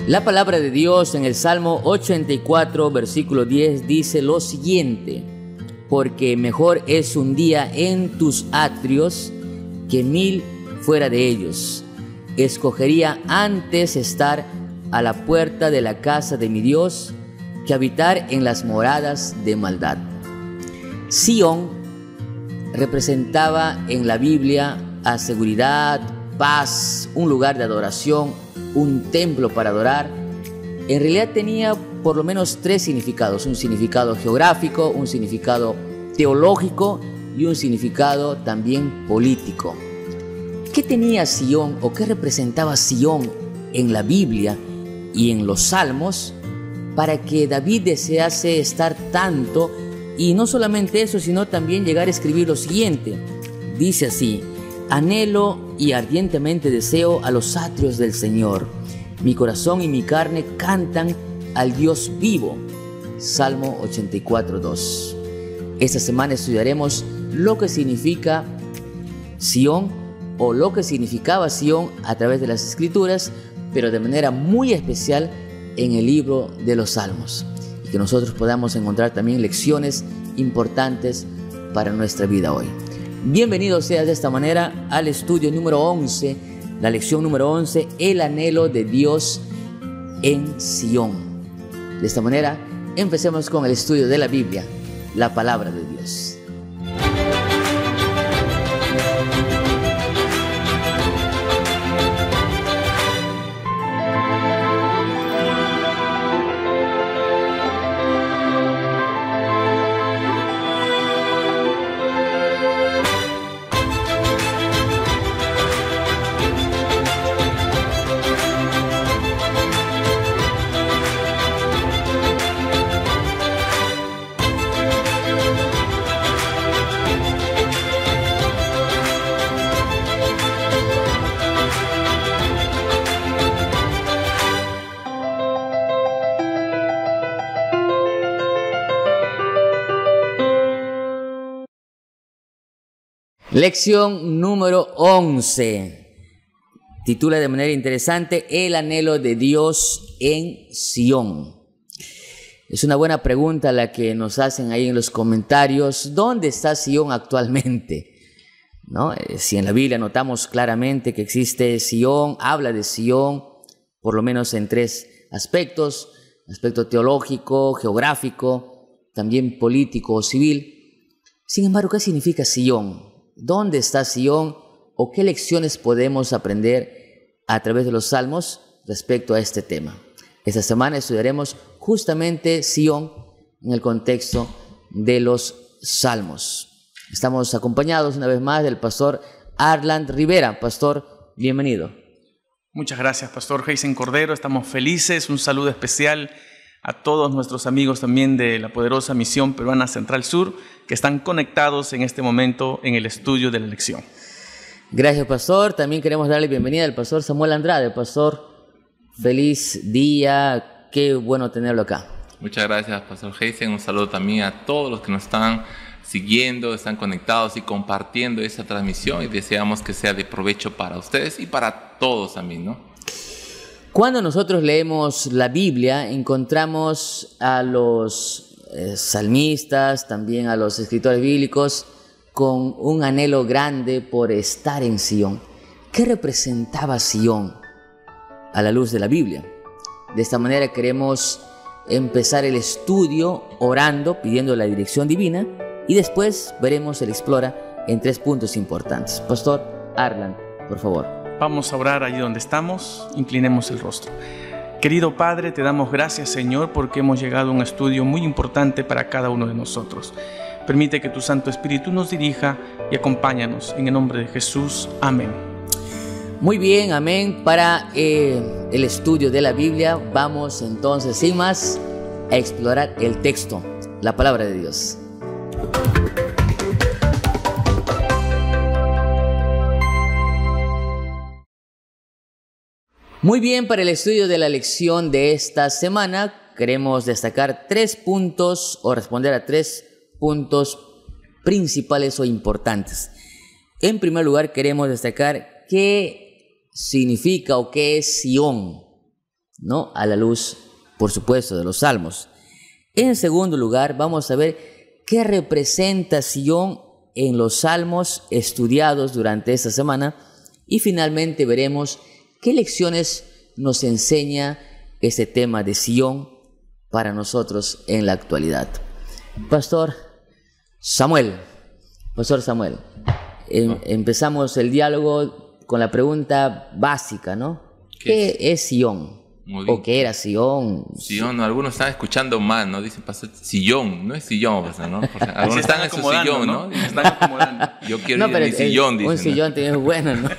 La palabra de Dios en el Salmo 84, versículo 10 dice lo siguiente: porque mejor es un día en tus atrios que 1000 fuera de ellos. Escogería antes estar a la puerta de la casa de mi Dios que habitar en las moradas de maldad. Sión representaba en la Biblia a seguridad, paz, un lugar de adoración, un templo para adorar. En realidad tenía por lo menos 3 significados: un significado geográfico, un significado teológico y un significado también político. ¿Qué tenía Sión o qué representaba Sión en la Biblia y en los Salmos para que David desease estar tanto? Y no solamente eso, sino también llegar a escribir lo siguiente. Dice así: anhelo y ardientemente deseo a los atrios del Señor. Mi corazón y mi carne cantan al Dios vivo. Salmo 84:2. Esta semana estudiaremos lo que significa Sión o lo que significaba Sión a través de las Escrituras, pero de manera muy especial en el libro de los Salmos, y que nosotros podamos encontrar también lecciones importantes para nuestra vida hoy. Bienvenido seas de esta manera al estudio número 11, la lección número 11, el anhelo de Dios en Sión. De esta manera, empecemos con el estudio de la Biblia, la palabra de Dios. Lección número 11. Titula de manera interesante: el anhelo de Dios en Sión. Es una buena pregunta la que nos hacen ahí en los comentarios. ¿Dónde está Sión actualmente? ¿No? Si en la Biblia notamos claramente que existe Sión, habla de Sión por lo menos en 3 aspectos: aspecto teológico, geográfico, también político o civil. Sin embargo, ¿qué significa Sión? ¿Dónde está Sión o qué lecciones podemos aprender a través de los Salmos respecto a este tema? Esta semana estudiaremos justamente Sión en el contexto de los Salmos. Estamos acompañados una vez más del pastor Arland Rivera. Pastor, bienvenido. Muchas gracias, pastor Heisen Cordero. Estamos felices. Un saludo especial a todos nuestros amigos también de la poderosa Misión Peruana Central Sur que están conectados en este momento en el estudio de la lección. Gracias, pastor. También queremos darle bienvenida al pastor Samuel Andrade. Pastor, feliz día. Qué bueno tenerlo acá. Muchas gracias, pastor Heisen. Un saludo también a todos los que nos están siguiendo, están conectados y compartiendo esta transmisión, y deseamos que sea de provecho para ustedes y para todos también, ¿no? Cuando nosotros leemos la Biblia, encontramos a los salmistas, también a los escritores bíblicos, con un anhelo grande por estar en Sión. ¿Qué representaba Sión a la luz de la Biblia? De esta manera queremos empezar el estudio orando, pidiendo la dirección divina, y después veremos el Explora en 3 puntos importantes. Pastor Arland, por favor. Vamos a orar allí donde estamos, inclinemos el rostro. Querido Padre, te damos gracias, Señor, porque hemos llegado a un estudio muy importante para cada uno de nosotros. Permite que tu Santo Espíritu nos dirija y acompáñanos en el nombre de Jesús. Amén. Muy bien, amén. Para el estudio de la Biblia vamos entonces, sin más, a explorar el texto, la palabra de Dios. Muy bien, para el estudio de la lección de esta semana queremos destacar 3 puntos o responder a 3 puntos principales o importantes. En primer lugar, queremos destacar qué significa o qué es Sión. ¿no? A la luz, por supuesto, de los Salmos. En segundo lugar, vamos a ver qué representa Sion en los Salmos estudiados durante esta semana. Y finalmente veremos qué lecciones nos enseña este tema de Sion para nosotros en la actualidad. Pastor Samuel, empezamos el diálogo con la pregunta básica, ¿no? ¿Qué es Sion? ¿O qué era Sion? Sion, no, algunos están escuchando mal, ¿no? Dicen, pastor, sillón, no es sillón, pastor, ¿no? Algunos están en su sillón, ¿no? Están acomodando. Yo quiero ir en mi sillón, dicen. Un sillón tiene bueno, ¿no?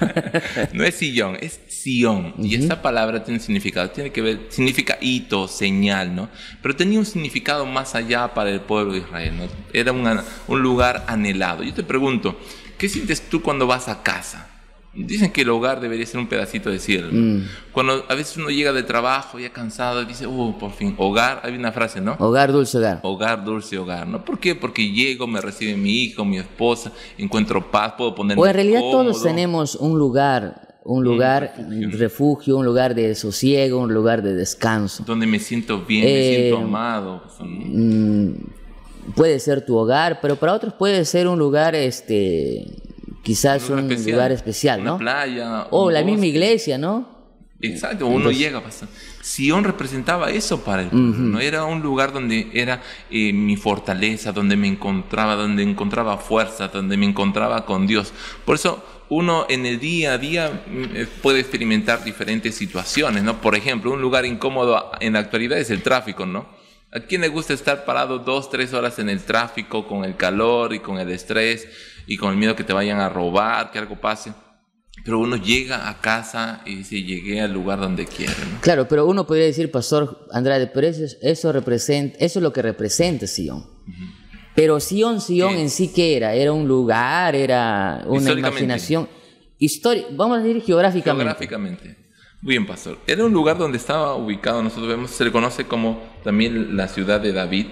No es sillón, es Sion. Y esta palabra tiene un significado, tiene que ver, significa hito, señal, ¿no? Pero tenía un significado más allá para el pueblo de Israel, ¿no? Era un lugar anhelado. Yo te pregunto, ¿qué sientes tú cuando vas a casa? Dicen que el hogar debería ser un pedacito de cielo, ¿no? Cuando a veces uno llega de trabajo ya cansado y dice, por fin, hogar, hay una frase, ¿no? Hogar, dulce hogar. Hogar, dulce hogar, ¿no? ¿Por qué? Porque llego, me recibe mi hijo, mi esposa, encuentro paz, puedo ponerme O en realidad cómodo. todos tenemos un lugar, refugio, un lugar de sosiego, un lugar de descanso. Donde me siento bien, me siento amado. Puede ser tu hogar, pero para otros puede ser un lugar, quizás un lugar especial, ¿no? Una playa. O la misma iglesia, ¿no? Exacto, uno llega a pasar. Sion representaba eso para el pueblo, ¿no? Era un lugar donde era mi fortaleza, donde me encontraba fuerza, donde me encontraba con Dios. Por eso uno en el día a día puede experimentar diferentes situaciones, ¿no? Por ejemplo, un lugar incómodo en la actualidad es el tráfico, ¿no? ¿A quién le gusta estar parado 2, 3 horas en el tráfico con el calor y con el estrés y con el miedo que te vayan a robar, que algo pase? Pero uno llega a casa y dice, llegué al lugar donde quiero, ¿no? Claro, pero uno podría decir, Pastor Andrade, pero eso es lo que representa Sion. Pero Sion en sí, ¿qué era? ¿Era un lugar? ¿Era una imaginación? Vamos a decir geográficamente. Geográficamente. Bien, pastor. Era un lugar donde estaba ubicado, nosotros vemos, se le conoce como también la ciudad de David,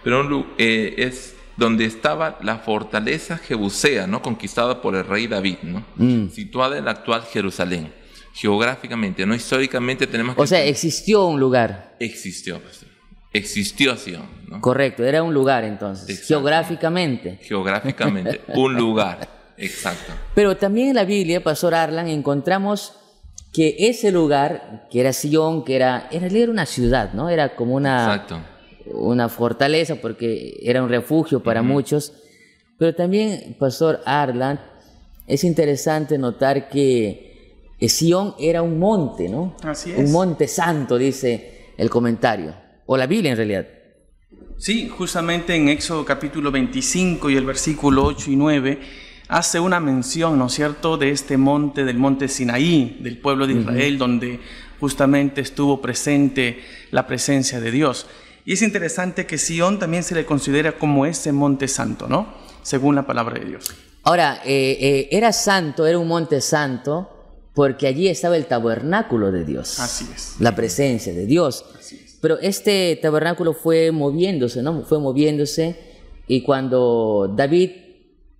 pero es donde estaba la fortaleza jebusea, ¿no? Conquistada por el rey David, ¿no? Situada en la actual Jerusalén. Geográficamente, no históricamente tenemos que... O sea, existió un lugar. Existió, pastor. Existió Sion, ¿no? Correcto, era un lugar entonces, geográficamente. Geográficamente, un lugar, exacto. Pero también en la Biblia, Pastor Arlan, encontramos que ese lugar, que era Sion, en realidad era una ciudad, ¿no? Era como una fortaleza, porque era un refugio para muchos. Pero también, Pastor Arlan, es interesante notar que Sion era un monte, ¿no? Así es. Un monte santo, dice el comentario, o la Biblia en realidad. Sí, justamente en Éxodo capítulo 25 y el versículo 8 y 9, hace una mención, ¿no es cierto?, de este monte, del monte Sinaí, del pueblo de Israel, donde justamente estuvo presente la presencia de Dios. Y es interesante que Sion también se le considera como ese monte santo, ¿no? Según la palabra de Dios. Ahora, era santo, era un monte santo, porque allí estaba el tabernáculo de Dios. Así es. La presencia de Dios. Así es. Pero este tabernáculo fue moviéndose, ¿no? Fue moviéndose, y cuando David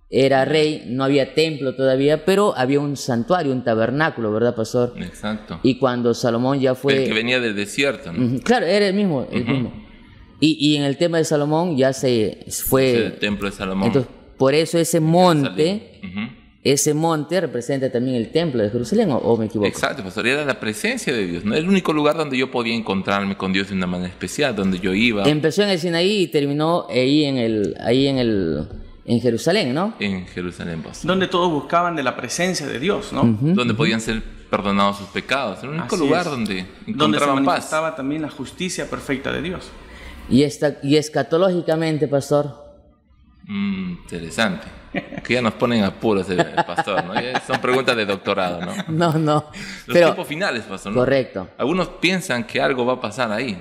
era rey, no había templo todavía, pero había un santuario, un tabernáculo, ¿verdad, pastor? Exacto. Y cuando Salomón ya fue... El que venía del desierto, ¿no? Claro, era el mismo. Y en el tema de Salomón ya se fue... El templo de Salomón. Entonces, por eso ese monte representa también el templo de Jerusalén, ¿o me equivoco? Exacto, pastor, era la presencia de Dios, ¿no? El único lugar donde yo podía encontrarme con Dios de una manera especial, donde yo iba. Empezó en el Sinaí y terminó ahí en Jerusalén, ¿no? En Jerusalén, pastor. Donde todos buscaban de la presencia de Dios, ¿no? Donde podían ser perdonados sus pecados. Era el único lugar donde encontraban donde se paz. manifestaba también la justicia perfecta de Dios. Y escatológicamente, pastor. Interesante. Que ya nos ponen apuros el pastor, ¿no? Ya son preguntas de doctorado, ¿no? No. Los tiempos finales, pastor, ¿no? Correcto. Algunos piensan que algo va a pasar ahí.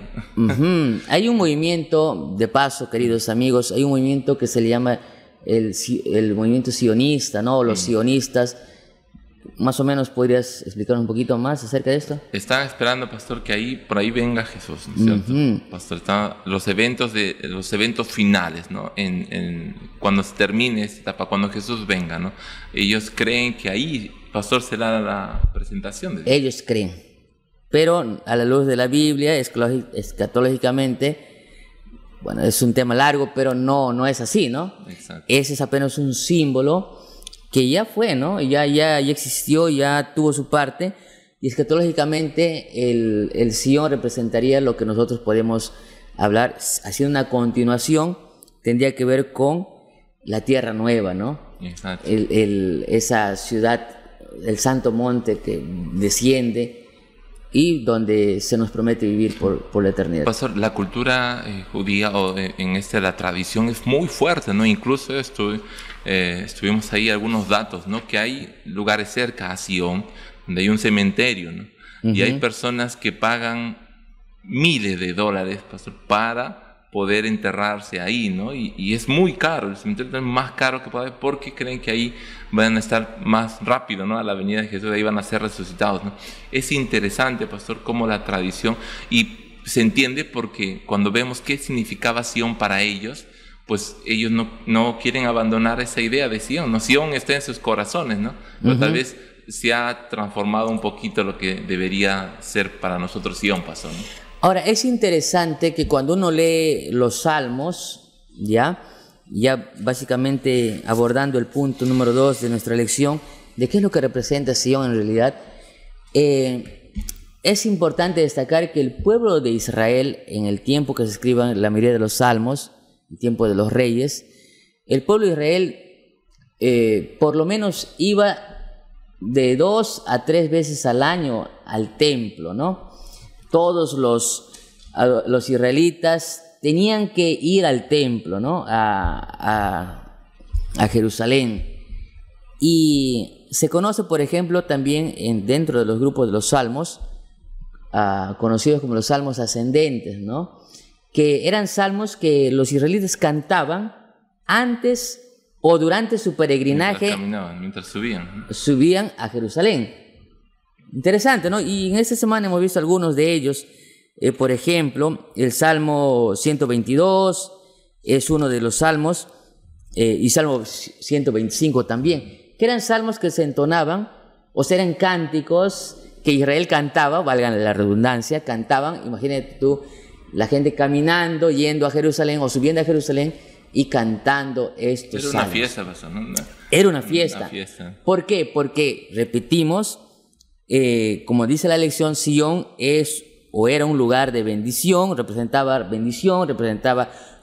Hay un movimiento, de paso, queridos amigos, hay un movimiento que se le llama el movimiento sionista, ¿no? Los sionistas. Más o menos, ¿podrías explicar un poquito más acerca de esto? Están esperando, pastor, que por ahí venga Jesús, ¿no es cierto? Pastor, están los eventos finales, ¿no? Cuando se termine esta etapa, cuando Jesús venga, ¿no? Ellos creen que ahí, pastor, será la presentación de Dios. Ellos creen. pero a la luz de la Biblia, escatológicamente, bueno, es un tema largo, pero no es así, ¿no? Exacto. Ese es apenas un símbolo que ya fue, ¿no? Ya existió, ya tuvo su parte, y escatológicamente el Sion representaría lo que nosotros podemos hablar, haciendo una continuación, tendría que ver con la tierra nueva, ¿no? Exacto. Esa ciudad, el Santo Monte que desciende y donde se nos promete vivir por la eternidad. Pastor, la cultura judía o la tradición es muy fuerte, ¿no? Incluso estuvimos ahí algunos datos, ¿no? Que hay lugares cerca a Sion donde hay un cementerio, ¿no? Y hay personas que pagan miles de dólares, pastor, para poder enterrarse ahí, ¿no? Y es muy caro, el cementerio es más caro que puede, porque creen que ahí van a estar más rápido, ¿no? A la venida de Jesús, ahí van a ser resucitados, ¿no? Es interesante, pastor, cómo la tradición, y se entiende porque cuando vemos qué significaba Sion para ellos, pues ellos no quieren abandonar esa idea de Sion, ¿no? Sion está en sus corazones, ¿no? Pero tal vez se ha transformado un poquito lo que debería ser para nosotros Sion, pastor, ¿no? Ahora, es interesante que cuando uno lee los Salmos, ya básicamente abordando el punto número 2 de nuestra lección, de qué es lo que representa Sion en realidad, es importante destacar que el pueblo de Israel, en el tiempo que se escriban la mayoría de los Salmos, el tiempo de los reyes, el pueblo de Israel por lo menos iba de 2 a 3 veces al año al templo, ¿no? Todos los israelitas tenían que ir al templo, ¿no? a Jerusalén. Y se conoce, por ejemplo, también dentro de los grupos de los salmos, conocidos como los salmos ascendentes, ¿no? Que eran salmos que los israelitas cantaban antes o durante su peregrinaje. Mientras caminaban, mientras subían. Subían a Jerusalén. Interesante, ¿no? Y en esta semana hemos visto algunos de ellos. Por ejemplo, el Salmo 122 es uno de los salmos, y Salmo 125 también, que eran salmos que se entonaban, o sea, eran cánticos que Israel cantaba, valga la redundancia, cantaban, imagínate tú, la gente caminando, yendo a Jerusalén o subiendo a Jerusalén y cantando estos salmos. Era una fiesta, pastor, ¿no? Era una fiesta. Una fiesta. ¿Por qué? Porque, repetimos, como dice la lección, Sion era un lugar de bendición, representaba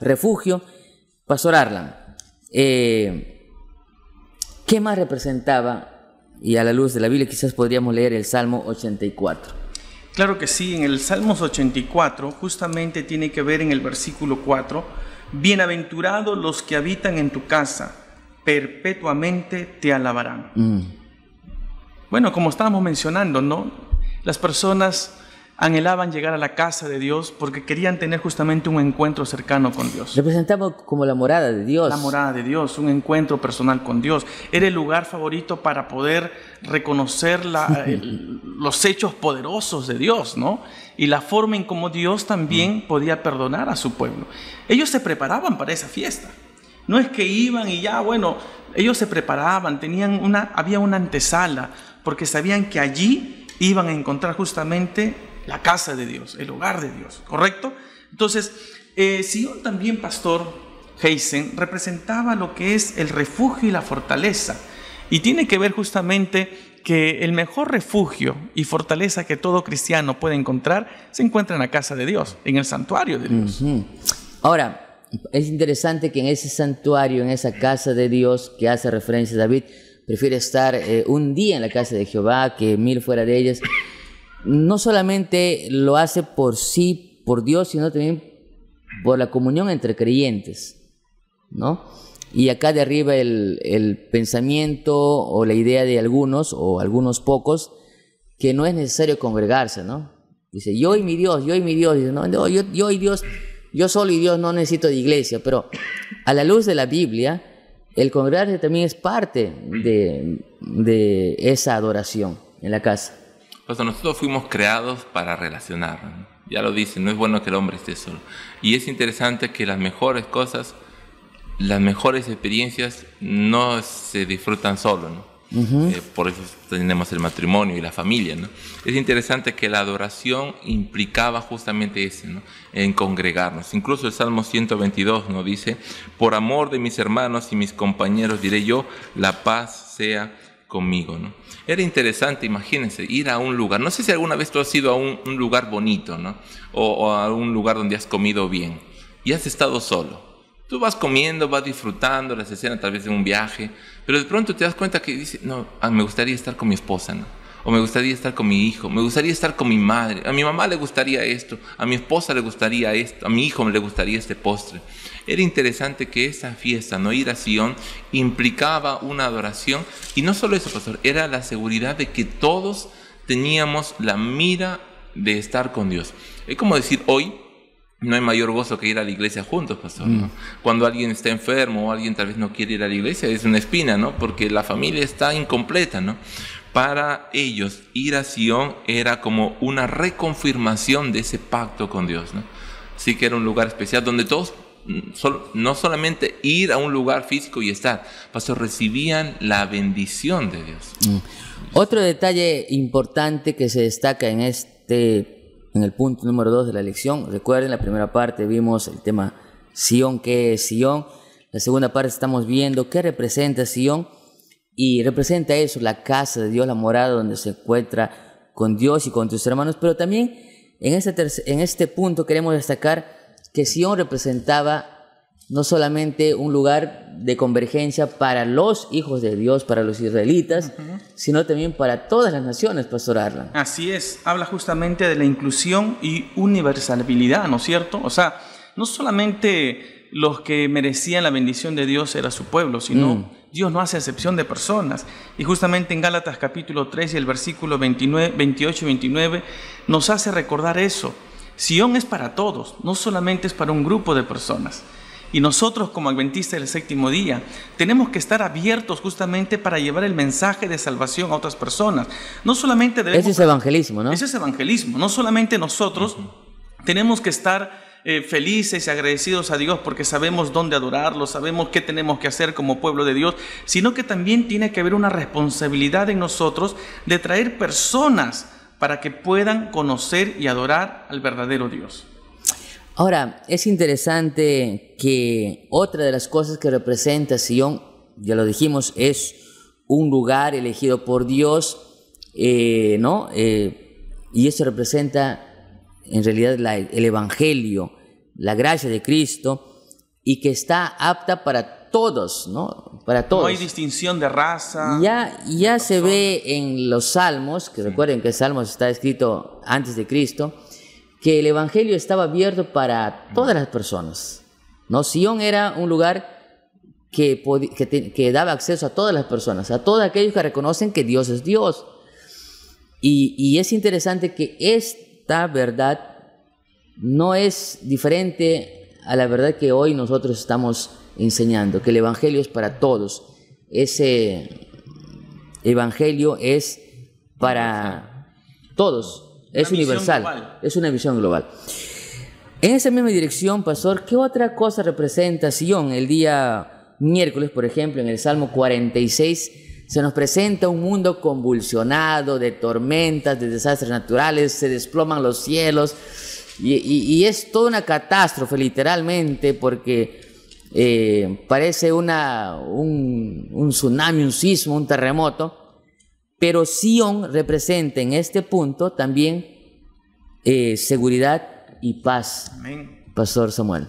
refugio. Pastor Arlan, ¿qué más representaba? Y a la luz de la Biblia quizás podríamos leer el Salmo 84. Claro que sí, en el Salmos 84 justamente tiene que ver en el versículo 4, bienaventurados los que habitan en tu casa, perpetuamente te alabarán. Bueno, como estábamos mencionando, ¿no? Las personas anhelaban llegar a la casa de Dios porque querían tener justamente un encuentro cercano con Dios. Representaba como la morada de Dios. La morada de Dios, un encuentro personal con Dios. Era el lugar favorito para poder reconocer los hechos poderosos de Dios, ¿no? Y la forma en cómo Dios también podía perdonar a su pueblo. Ellos se preparaban para esa fiesta. No es que iban y ya, bueno, ellos se preparaban, había una antesala, porque sabían que allí iban a encontrar justamente la casa de Dios, el hogar de Dios, ¿correcto? Entonces, Sion también, pastor Heisen, representaba lo que es el refugio y la fortaleza. Y tiene que ver justamente que el mejor refugio y fortaleza que todo cristiano puede encontrar se encuentra en la casa de Dios, en el santuario de Dios. Ahora, es interesante que en ese santuario, en esa casa de Dios que hace referencia a David, prefiere estar un día en la casa de Jehová que 1000 fuera de ellas. No solamente lo hace por sí, por Dios, sino también por la comunión entre creyentes, ¿no? Y acá de arriba el pensamiento o la idea de algunos, o algunos pocos, que no es necesario congregarse, ¿no? Dice, yo y mi Dios. Dice, no, yo y Dios, yo solo y Dios, no necesito de iglesia. Pero a la luz de la Biblia, el congregarse también es parte de esa adoración en la casa. Pues nosotros fuimos creados para relacionarnos. Ya lo dice, no es bueno que el hombre esté solo. Y es interesante que las mejores cosas, las mejores experiencias no se disfrutan solo, ¿no? Por eso tenemos el matrimonio y la familia, ¿no? Es interesante que la adoración implicaba justamente eso, ¿no? En congregarnos. Incluso el Salmo 122 nos dice: por amor de mis hermanos y mis compañeros diré yo, la paz sea conmigo, ¿no? Era interesante, imagínense, ir a un lugar. No sé si alguna vez tú has ido a un lugar bonito, ¿no? O a un lugar donde has comido bien y has estado solo. Tú vas comiendo, vas disfrutando las escenas tal vez de un viaje, pero de pronto te das cuenta que dices, no, me gustaría estar con mi esposa, ¿no? O me gustaría estar con mi hijo, me gustaría estar con mi madre, a mi mamá le gustaría esto, a mi esposa le gustaría esto, a mi hijo le gustaría este postre. Era interesante que esa fiesta, no ir a Sion, implicaba una adoración, y no solo eso, pastor, era la seguridad de que todos teníamos la mira de estar con Dios. Es como decir, hoy no hay mayor gozo que ir a la iglesia juntos, pastor, ¿no? Cuando alguien está enfermo o alguien tal vez no quiere ir a la iglesia, es una espina, ¿no? Porque la familia está incompleta, ¿no? Para ellos, ir a Sion era como una reconfirmación de ese pacto con Dios, ¿no? Así que era un lugar especial donde todos, no solamente ir a un lugar físico y estar, pastor, recibían la bendición de Dios. Otro detalle importante que se destaca en el punto número 2 de la lección, recuerden, la primera parte vimos el tema Sion, ¿qué es Sion? La segunda parte estamos viendo qué representa Sion, y representa eso, la casa de Dios, la morada donde se encuentra con Dios y con tus hermanos. Pero también en este punto queremos destacar que Sion representaba no solamente un lugar de convergencia para los hijos de Dios, para los israelitas, sino también para todas las naciones, Pastor Arlan. Así es, habla justamente de la inclusión y universalidad, ¿no es cierto? O sea, no solamente los que merecían la bendición de Dios era su pueblo, sino Dios no hace excepción de personas. Y justamente en Gálatas capítulo 3 y el versículo 28 y 29 nos hace recordar eso. Sion es para todos, no solamente es para un grupo de personas. Y nosotros como adventistas del séptimo día tenemos que estar abiertos justamente para llevar el mensaje de salvación a otras personas. No solamente debemos... Ese es evangelismo, ¿no? Ese es evangelismo. No solamente nosotros tenemos que estar felices y agradecidos a Dios porque sabemos dónde adorarlo, sabemos qué tenemos que hacer como pueblo de Dios, sino que también tiene que haber una responsabilidad en nosotros de traer personas para que puedan conocer y adorar al verdadero Dios. Ahora, es interesante que otra de las cosas que representa Sion, ya lo dijimos, es un lugar elegido por Dios, ¿no? Y eso representa en realidad el Evangelio, la gracia de Cristo, y que está apta para todos, ¿no? Para todos. No hay distinción de raza. Ya se ve en los Salmos, que recuerden que el Salmos está escrito antes de Cristo, que el Evangelio estaba abierto para todas las personas, ¿no? Sion era un lugar que daba acceso a todas las personas, a todos aquellos que reconocen que Dios es Dios. Y es interesante que esta verdad no es diferente a la verdad que hoy nosotros estamos enseñando, que el Evangelio es para todos. Ese Evangelio es para todos. Es universal, global. Es una visión global. En esa misma dirección, pastor, ¿qué otra cosa representa Sion? El día miércoles, por ejemplo, en el Salmo 46, se nos presenta un mundo convulsionado de tormentas, de desastres naturales, se desploman los cielos, y es toda una catástrofe, literalmente, porque parece un tsunami, un sismo, un terremoto. Pero Sion representa en este punto también seguridad y paz. Amén. Pastor Samuel.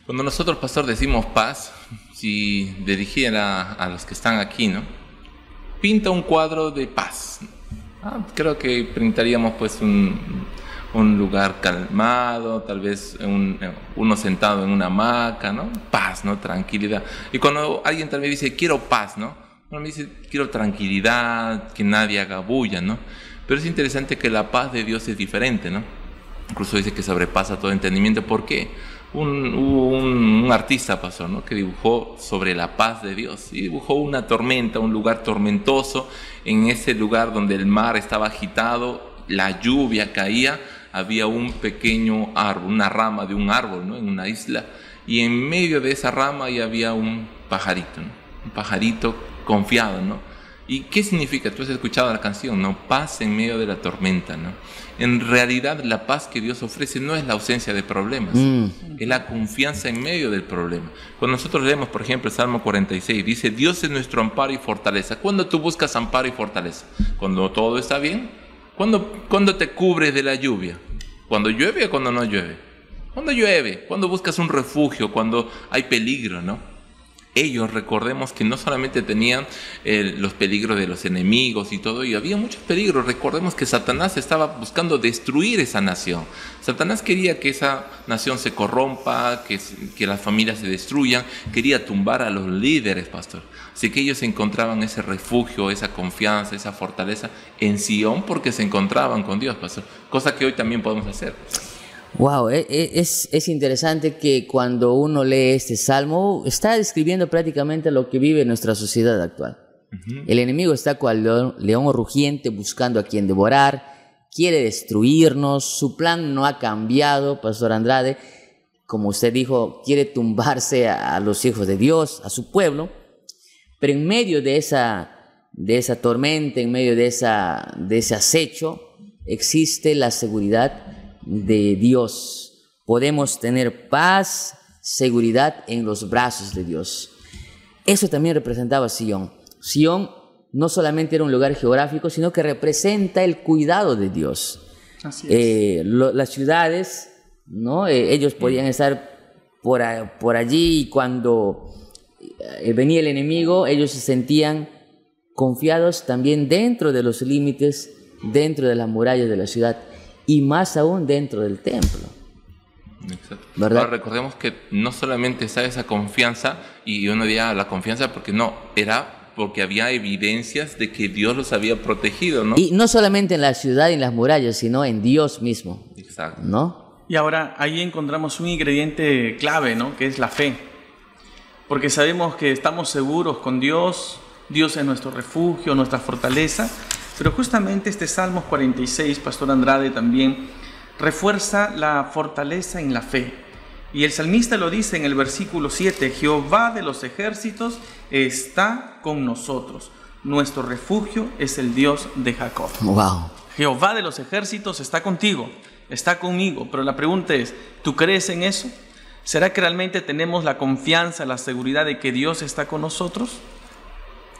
Cuando nosotros, pastor, decimos paz, si dirigiera a los que están aquí, ¿no? Pinta un cuadro de paz. Creo que pintaríamos pues un lugar calmado, tal vez uno sentado en una hamaca, ¿no? Paz, ¿no? Tranquilidad. Y cuando alguien tal vez dice, quiero paz, ¿no? Uno me dice, quiero tranquilidad, que nadie haga bulla, ¿no? Pero es interesante que la paz de Dios es diferente, ¿no? Incluso dice que sobrepasa todo entendimiento. ¿Por qué? Hubo un artista, pastor, ¿no? Que dibujó sobre la paz de Dios. Y dibujó una tormenta, un lugar tormentoso. En ese lugar donde el mar estaba agitado, la lluvia caía, había un pequeño árbol, una rama de un árbol, ¿no? En una isla. Y en medio de esa rama ya había un pajarito, ¿no? Un pajarito confiado, ¿no? ¿Y qué significa? Tú has escuchado la canción, ¿no? Paz en medio de la tormenta, ¿no? En realidad, la paz que Dios ofrece no es la ausencia de problemas, es la confianza en medio del problema. Cuando nosotros leemos, por ejemplo, el Salmo 46, dice, Dios es nuestro amparo y fortaleza. ¿Cuándo tú buscas amparo y fortaleza? ¿Cuando todo está bien? ¿Cuándo te cubres de la lluvia? ¿Cuando llueve o cuando no llueve? ¿Cuándo llueve? ¿Cuándo buscas un refugio? Cuando hay peligro, ¿no? Ellos, recordemos que no solamente tenían los peligros de los enemigos y todo, y había muchos peligros. Recordemos que Satanás estaba buscando destruir esa nación. Satanás quería que esa nación se corrompa, que las familias se destruyan, quería tumbar a los líderes, pastor. Así que ellos encontraban ese refugio, esa confianza, esa fortaleza en Sion porque se encontraban con Dios, pastor. Cosa que hoy también podemos hacer. Wow, es interesante que cuando uno lee este salmo, está describiendo prácticamente lo que vive nuestra sociedad actual. El enemigo está cual león rugiente buscando a quien devorar, quiere destruirnos, su plan no ha cambiado, Pastor Andrade, como usted dijo, quiere tumbarse a los hijos de Dios, a su pueblo, pero en medio de esa tormenta, en medio de ese acecho, existe la seguridad de Dios. Podemos tener paz, seguridad en los brazos de Dios. Eso también representaba Sion. Sion no solamente era un lugar geográfico, sino que representa el cuidado de Dios. Así es. Las ciudades, ¿no? Ellos podían estar por allí y cuando venía el enemigo, ellos se sentían confiados también dentro de los límites, dentro de las murallas de la ciudad. Y más aún dentro del templo. Exacto. ¿Verdad? Ahora recordemos que no solamente está esa confianza, y uno diría la confianza porque no, era porque había evidencias de que Dios los había protegido, ¿no? Y no solamente en la ciudad y en las murallas, sino en Dios mismo. Exacto. ¿No? Y ahora ahí encontramos un ingrediente clave, ¿no? Que es la fe. Porque sabemos que estamos seguros con Dios, Dios es nuestro refugio, nuestra fortaleza. Pero justamente este Salmos 46, Pastor Andrade, también refuerza la fortaleza en la fe. Y el salmista lo dice en el versículo 7, Jehová de los ejércitos está con nosotros. Nuestro refugio es el Dios de Jacob. Wow. Jehová de los ejércitos está contigo, está conmigo. Pero la pregunta es, ¿tú crees en eso? ¿Será que realmente tenemos la confianza, la seguridad de que Dios está con nosotros?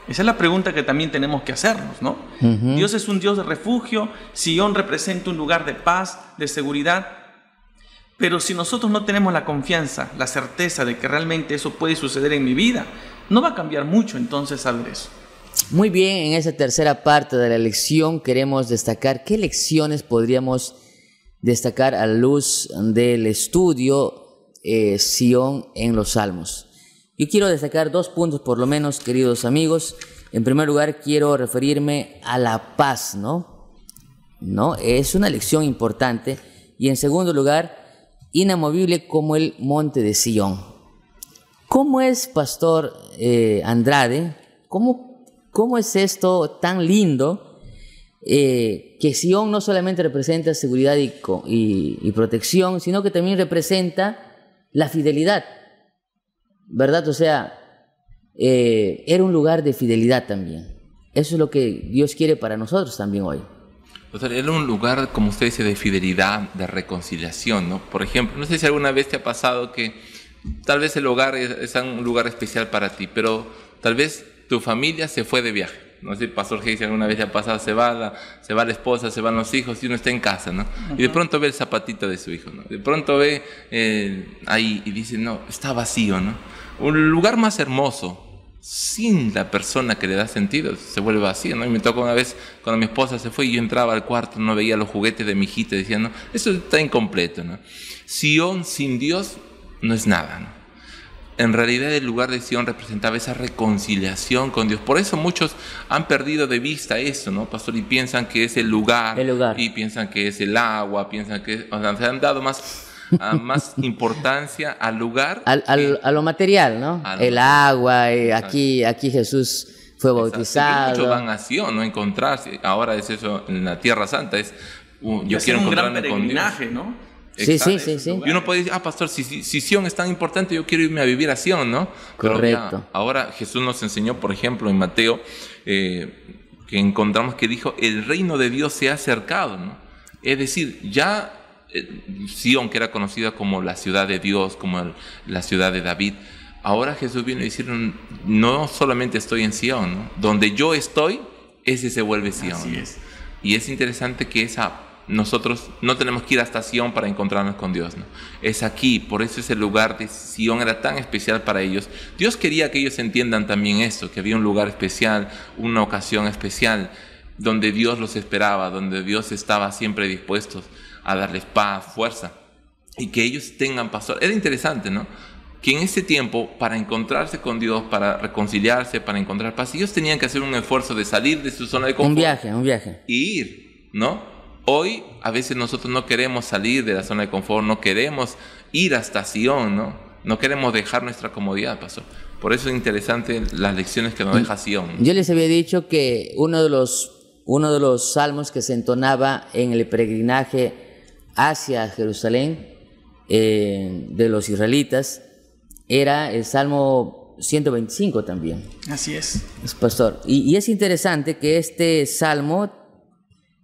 Esa es la pregunta que también tenemos que hacernos, ¿no? Dios es un Dios de refugio, Sion representa un lugar de paz, de seguridad, pero si nosotros no tenemos la confianza, la certeza de que realmente eso puede suceder en mi vida, no va a cambiar mucho entonces saber eso. Muy bien, en esa tercera parte de la lección queremos destacar qué lecciones podríamos destacar a la luz del estudio Sion en los Salmos. Yo quiero destacar 2 puntos por lo menos, queridos amigos. En primer lugar, quiero referirme a la paz, ¿no? Es una lección importante. Y en segundo lugar, inamovible como el monte de Sion. ¿Cómo es, Pastor Andrade? ¿Cómo es esto tan lindo? Que Sion no solamente representa seguridad y protección, sino que también representa la fidelidad. ¿Verdad? O sea, era un lugar de fidelidad también. Eso es lo que Dios quiere para nosotros también hoy. O sea, era un lugar, como usted dice, de fidelidad, de reconciliación, ¿no? Por ejemplo, no sé si alguna vez te ha pasado que tal vez el hogar es un lugar especial para ti, pero tal vez tu familia se fue de viaje. No sé si el pastor Hayes alguna vez le ha pasado, se va la esposa, se van los hijos y uno está en casa, ¿no? Y de pronto ve el zapatito de su hijo, ¿no? De pronto ve ahí y dice, no, está vacío, ¿no? Un lugar más hermoso, sin la persona que le da sentido, se vuelve vacío, ¿no? Y me tocó una vez cuando mi esposa se fue y yo entraba al cuarto, no veía los juguetes de mi hijita y decía, no, eso está incompleto, ¿no? Sion sin Dios no es nada, ¿no? En realidad el lugar de Sion representaba esa reconciliación con Dios. Por eso muchos han perdido de vista eso, ¿no, pastor? Y piensan que es el lugar. Y piensan que es el agua, piensan que o sea, se han dado más importancia al lugar. A lo material, ¿no? El agua, aquí Jesús fue bautizado. Muchos van a Sion, no encontrarse. Ahora es eso en la Tierra Santa, yo quiero encontrarme con Dios. ¿No? Sí, sí, sí, sí. Y uno puede decir, pastor, si Sion es tan importante, yo quiero irme a vivir a Sion, ¿no? Pero correcto. ya, ahora Jesús nos enseñó, por ejemplo, en Mateo, que encontramos que dijo, el reino de Dios se ha acercado, ¿no? Es decir, ya Sion, que era conocida como la ciudad de Dios, como la ciudad de David, ahora Jesús viene a decir, no solamente estoy en Sion, ¿no? Donde yo estoy, ese se vuelve Sion. Así es. Y es interesante que nosotros no tenemos que ir hasta Sion para encontrarnos con Dios, ¿no? Es aquí, por eso ese lugar de Sion era tan especial para ellos. Dios quería que ellos entiendan también esto, que había un lugar especial, una ocasión especial, donde Dios los esperaba, donde Dios estaba siempre dispuesto a darles paz, fuerza, y que ellos tengan pastor. Era interesante, ¿no? Que en ese tiempo, para encontrarse con Dios, para reconciliarse, para encontrar paz, ellos tenían que hacer un esfuerzo de salir de su zona de confort. Un viaje. Y ir, ¿no? Hoy, a veces nosotros no queremos salir de la zona de confort, no queremos ir hasta Sion, ¿no? No queremos dejar nuestra comodidad, pastor. Por eso es interesante las lecciones que nos deja Sion. Yo les había dicho que uno de los salmos que se entonaba en el peregrinaje hacia Jerusalén de los israelitas era el Salmo 125 también. Así es. Pastor, y es interesante que este salmo,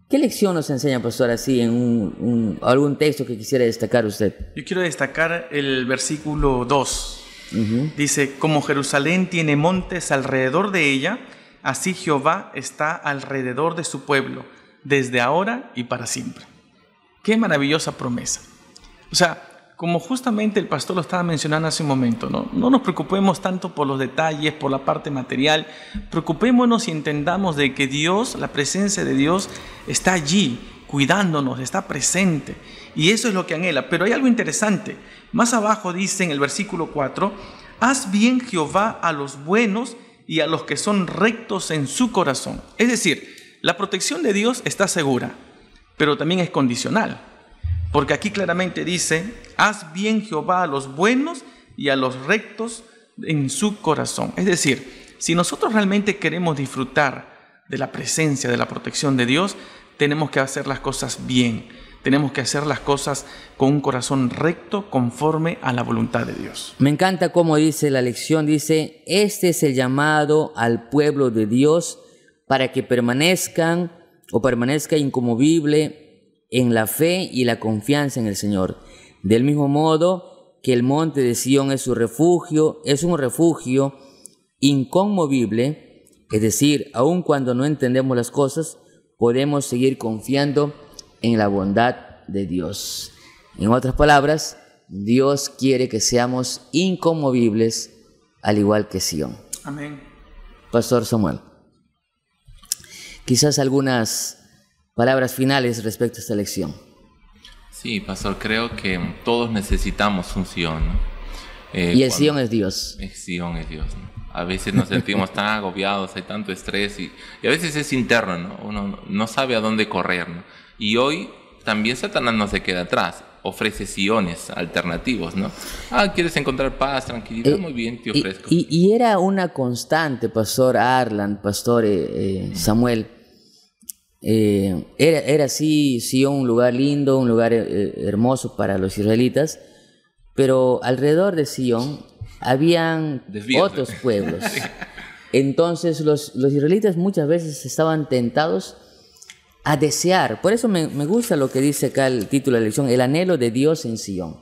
¿qué lección nos enseña, pastor, así en algún texto que quisiera destacar usted? Yo quiero destacar el versículo 2. Dice, como Jerusalén tiene montes alrededor de ella, así Jehová está alrededor de su pueblo, desde ahora y para siempre. Qué maravillosa promesa. O sea, como justamente el pastor lo estaba mencionando hace un momento, ¿no? No nos preocupemos tanto por los detalles, por la parte material. Preocupémonos y entendamos de que Dios, la presencia de Dios, está allí, cuidándonos, está presente. Y eso es lo que anhela. Pero hay algo interesante. Más abajo dice en el versículo 4, haz bien Jehová a los buenos y a los que son rectos en su corazón. Es decir, la protección de Dios está segura, pero también es condicional. Porque aquí claramente dice, haz bien Jehová a los buenos y a los rectos en su corazón. Es decir, si nosotros realmente queremos disfrutar de la presencia, de la protección de Dios, tenemos que hacer las cosas bien. Tenemos que hacer las cosas con un corazón recto, conforme a la voluntad de Dios. Me encanta cómo dice la lección, dice, este es el llamado al pueblo de Dios para que permanezca inconmovible en la fe y la confianza en el Señor. Del mismo modo que el monte de Sion es un refugio inconmovible, es decir, aun cuando no entendemos las cosas, podemos seguir confiando en la bondad de Dios. En otras palabras, Dios quiere que seamos inconmovibles, al igual que Sion. Amén. Pastor Samuel, quizás algunas palabras finales respecto a esta lección. Sí, pastor, creo que todos necesitamos un Sion, ¿no? Y el Sion es Dios. El Sion es Dios, ¿no? A veces nos sentimos tan agobiados, hay tanto estrés y a veces es interno, ¿no? Uno no sabe a dónde correr, ¿no? Y hoy también Satanás no se queda atrás, ofrece Siones alternativos, ¿no? ¿Quieres encontrar paz, tranquilidad? Muy bien, te ofrezco. Y era una constante, pastor Arlan, pastor Samuel. Era así, Sion, un lugar lindo, un lugar hermoso para los israelitas, pero alrededor de Sion habían otros pueblos. Entonces los israelitas muchas veces estaban tentados a desear. Por eso me gusta lo que dice acá el título de la lección, el anhelo de Dios en Sion.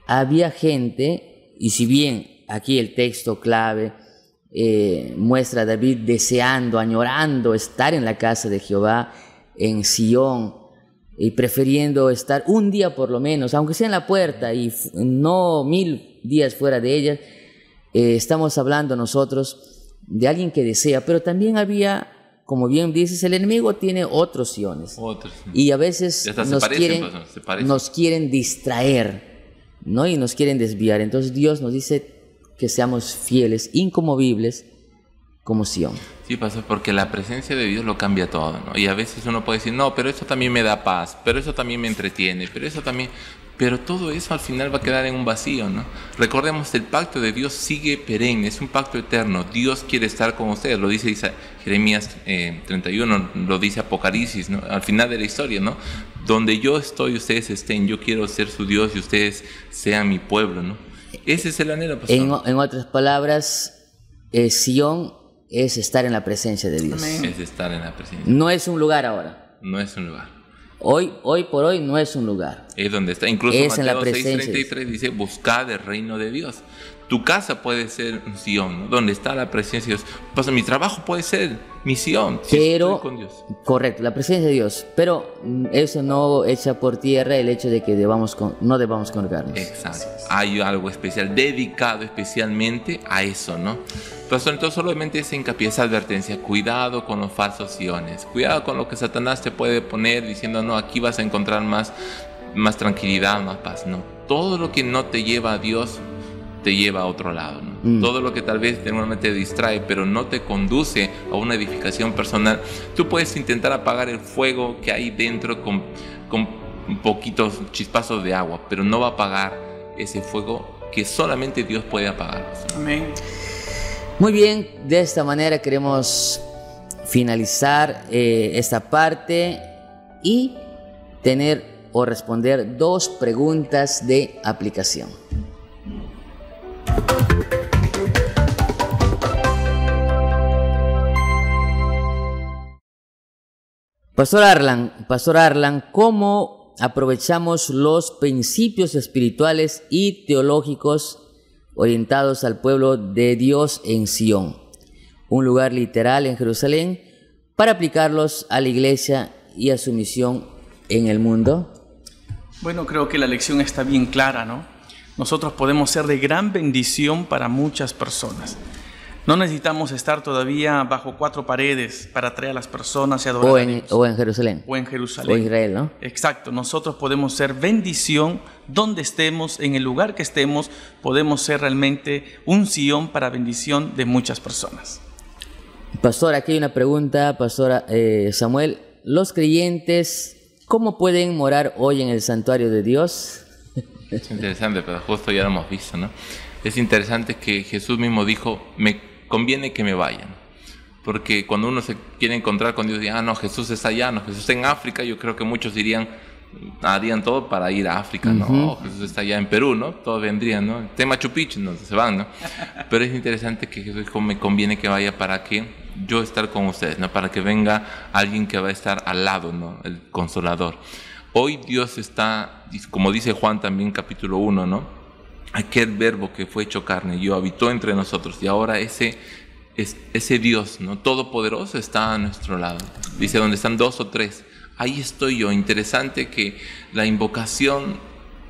Había gente, y si bien aquí el texto clave muestra a David deseando, añorando estar en la casa de Jehová, en Sion, y prefiriendo estar un día por lo menos, aunque sea en la puerta y no 1000 días fuera de ella, estamos hablando nosotros de alguien que desea, pero también había, como bien dices, el enemigo tiene otros Siones. Y a veces nos quieren distraer, ¿no? Y nos quieren desviar. Entonces Dios nos dice que seamos fieles, inconmovibles como Sion. Sí, pastor, porque la presencia de Dios lo cambia todo, ¿no? Y a veces uno puede decir, no, pero eso también me da paz, pero eso también me entretiene, pero eso también... Pero todo eso al final va a quedar en un vacío, ¿no? Recordemos, el pacto de Dios sigue perenne, es un pacto eterno. Dios quiere estar con ustedes, lo dice Jeremías 31, lo dice Apocalipsis, ¿no? Al final de la historia, ¿no? Donde yo estoy, ustedes estén, yo quiero ser su Dios y ustedes sean mi pueblo, ¿no? Ese es el anhelo, pastor. En otras palabras, Sion es estar en la presencia de Dios. Amén. Es estar en la presencia. No es un lugar ahora. No es un lugar. Hoy por hoy no es un lugar. Es donde está. Incluso es Mateo 6:33 dice, buscad el reino de Dios. Tu casa puede ser un Sion, ¿no? Donde está la presencia de Dios. Pues mi trabajo puede ser mi Sion, si pero, estoy con Dios. Correcto, la presencia de Dios. Pero eso no echa por tierra el hecho de que no debamos congregarnos. Exacto. Hay algo especial, dedicado especialmente a eso, ¿no? Entonces solamente ese hincapié, esa advertencia, cuidado con los falsos siones, cuidado con lo que Satanás te puede poner diciendo, no, aquí vas a encontrar más tranquilidad, más paz. No, todo lo que no te lleva a Dios te lleva a otro lado, ¿no? Todo lo que tal vez normalmente te distrae, pero no te conduce a una edificación personal. Tú puedes intentar apagar el fuego que hay dentro con poquitos chispazos de agua, pero no va a apagar ese fuego que solamente Dios puede apagar. Amén. Muy bien, de esta manera queremos finalizar esta parte y tener o responder 2 preguntas de aplicación. Pastor Arlan, ¿cómo aprovechamos los principios espirituales y teológicos orientados al pueblo de Dios en Sion, un lugar literal en Jerusalén, para aplicarlos a la iglesia y a su misión en el mundo? Bueno, creo que la lección está bien clara, ¿no? Nosotros podemos ser de gran bendición para muchas personas. No necesitamos estar todavía bajo 4 paredes para traer a las personas y adorar a Dios. O en Jerusalén. O en Jerusalén. O Israel, ¿no? Exacto. Nosotros podemos ser bendición donde estemos, en el lugar que estemos. Podemos ser realmente un Sion para bendición de muchas personas. Pastor, aquí hay una pregunta, Pastor Samuel. ¿Los creyentes cómo pueden morar hoy en el santuario de Dios? Es interesante, pero justo ya lo hemos visto, ¿no? Es interesante que Jesús mismo dijo, me conviene que me vayan. Porque cuando uno se quiere encontrar con Dios, dice, no, Jesús está allá, no, Jesús está en África. Yo creo que muchos harían todo para ir a África, ¿no? Jesús está allá en Perú, ¿no? Todos vendrían, ¿no? De Machu Picchu, no se van, ¿no? Pero es interesante que Jesús dijo, me conviene que vaya para que yo estar con ustedes, ¿no? Para que venga alguien que va a estar al lado, ¿no? El Consolador. Hoy Dios está, como dice Juan también, capítulo 1, ¿no? Aquel verbo que fue hecho carne y habitó entre nosotros, y ahora ese Dios, ¿no? Todopoderoso está a nuestro lado. Dice, donde están 2 o 3, ahí estoy yo. Interesante que la invocación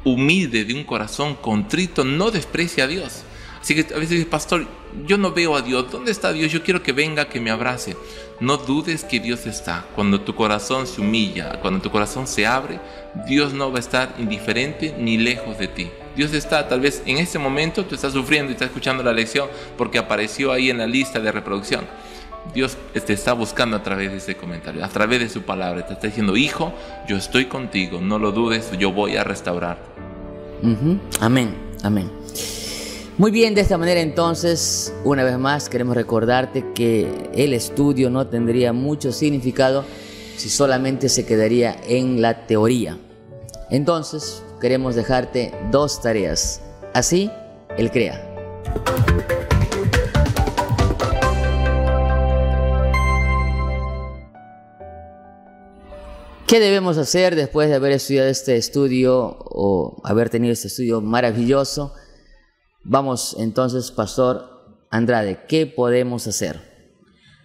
humilde de un corazón contrito no desprecia a Dios. Así que a veces dice, pastor, yo no veo a Dios. ¿Dónde está Dios? Yo quiero que venga, que me abrace. No dudes que Dios está. Cuando tu corazón se humilla, cuando tu corazón se abre, Dios no va a estar indiferente ni lejos de ti. Dios está, tal vez en este momento tú estás sufriendo y estás escuchando la lección porque apareció ahí en la lista de reproducción. Dios te está buscando a través de ese comentario, a través de su palabra. Te está diciendo, hijo, yo estoy contigo, no lo dudes, yo voy a restaurarte. Amén, amén. Muy bien, de esta manera entonces, una vez más queremos recordarte que el estudio no tendría mucho significado si solamente se quedaría en la teoría. Entonces, queremos dejarte 2 tareas. Así, Él crea. ¿Qué debemos hacer después de haber estudiado este estudio o haber tenido este estudio maravilloso? Vamos entonces, Pastor Andrade, ¿qué podemos hacer?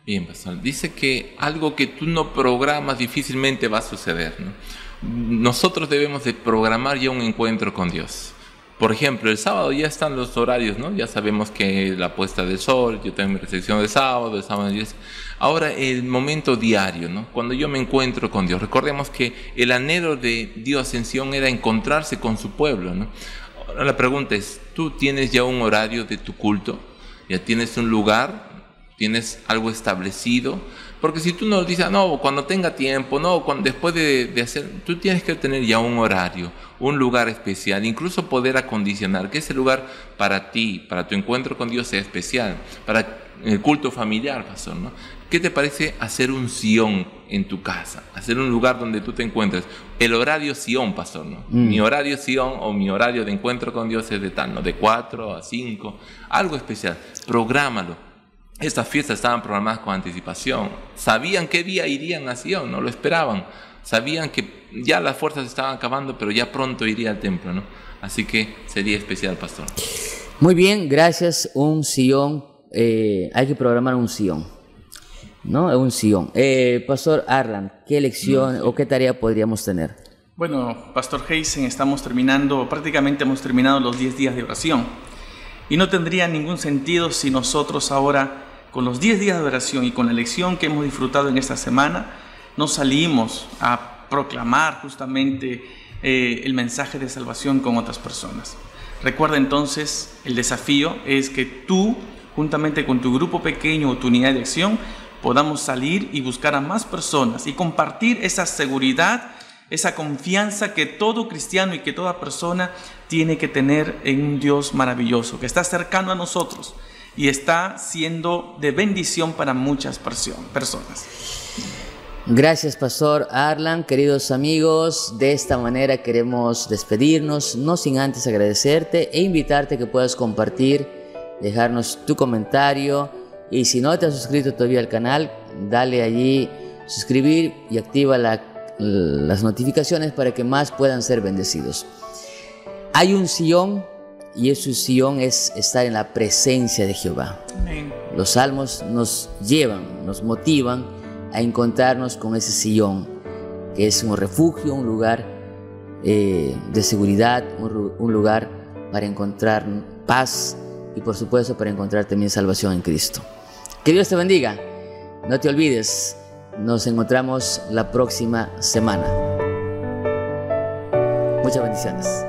Bien, Pastor, dice que algo que tú no programas difícilmente va a suceder, ¿no? Nosotros debemos de programar ya un encuentro con Dios. Por ejemplo, el sábado ya están los horarios, ¿no? Ya sabemos que la puesta del sol, yo tengo mi recepción de sábado, el sábado. Ahora el momento diario, ¿no? Cuando yo me encuentro con Dios. Recordemos que el anhelo de Dios en Sion era encontrarse con su pueblo, ¿no? La pregunta es, ¿tú tienes ya un horario de tu culto? ¿Ya tienes un lugar tienes algo establecido. Porque si tú no dices, no, cuando tenga tiempo, no, después de hacer, tú tienes que tener ya un horario, un lugar especial, incluso poder acondicionar que ese lugar para ti, para tu encuentro con Dios sea especial, para el culto familiar, pastor, ¿no? ¿Qué te parece hacer un Sion en tu casa? Hacer un lugar donde tú te encuentres. El horario Sion, pastor, ¿no? Mi horario Sion o mi horario de encuentro con Dios es de tal, ¿no? De 4 a 5, algo especial. Prográmalo. Estas fiestas estaban programadas con anticipación. Sabían qué día irían a Sion, no lo esperaban. Sabían que ya las fuerzas estaban acabando, pero ya pronto iría al templo, ¿no? Así que sería especial, pastor. Muy bien, gracias. Un Sion, hay que programar un Sion, ¿no? Un Sion. Pastor Arlan, ¿qué lección o qué tarea podríamos tener? Bueno, Pastor Heisen, prácticamente hemos terminado los 10 días de oración. Y no tendría ningún sentido si nosotros ahora, con los 10 días de oración y con la lección que hemos disfrutado en esta semana, no salimos a proclamar justamente el mensaje de salvación con otras personas. Recuerda entonces, el desafío es que tú, juntamente con tu grupo pequeño o tu unidad de acción, podamos salir y buscar a más personas y compartir esa seguridad, esa confianza que todo cristiano y que toda persona tiene que tener en un Dios maravilloso, que está cercano a nosotros y está siendo de bendición para muchas personas. Gracias, Pastor Arlan. Queridos amigos, de esta manera queremos despedirnos, no sin antes agradecerte e invitarte a que puedas compartir, dejarnos tu comentario, y si no te has suscrito todavía al canal, dale allí suscribir y activa las notificaciones para que más puedan ser bendecidos. Hay un Sion, y ese Sion es estar en la presencia de Jehová. Amén. Los salmos nos llevan, nos motivan a encontrarnos con ese Sion, que es un refugio, un lugar de seguridad, un lugar para encontrar paz y por supuesto para encontrar también salvación en Cristo. Que Dios te bendiga. No te olvides, nos encontramos la próxima semana. Muchas bendiciones.